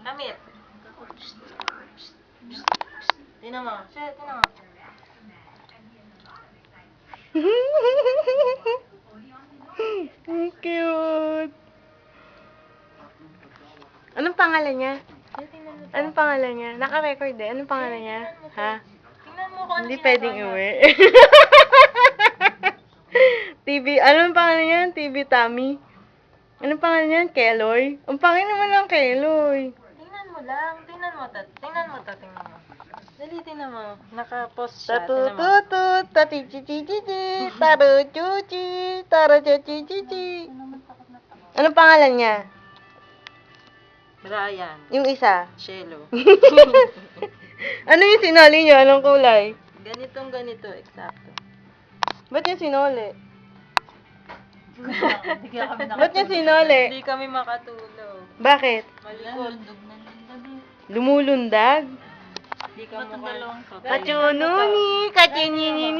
Kamit. Tingnan mo. Siya, tingnan mo. Ang cute. Anong pangalan niya? Siya, tingnan mo. Anong pangalan niya? Naka-record eh. Anong pangalan niya? Ha? Tingnan mo kung ano Hindi ginagawa pwedeng niya. uwi. TV, anong pangalan niya? TV Tommy. Anong pangalan niya? Keloy. Ang pangin naman ng Keloy. Tingnan mo lang. Tingnan mo, tat. Tingnan mo, tat. Tingnan mo. Dali, tingnan mo. Naka-post siya. Tingnan mo. Tatututut, tatichichichichi, taruchuchi, tarachachichichi. Anong pangalan niya? Brian. Yung isa. Shelo. Ano yung sinoli niyo? Anong kulay? Ganitong ganito, eksakto. Ba't yung sinoli? Ba't yung sinoli? Hindi kami makatulog. Bakit? Malikot. Lumulundag? Hindi ka mukhang... Kachununi, kachinini,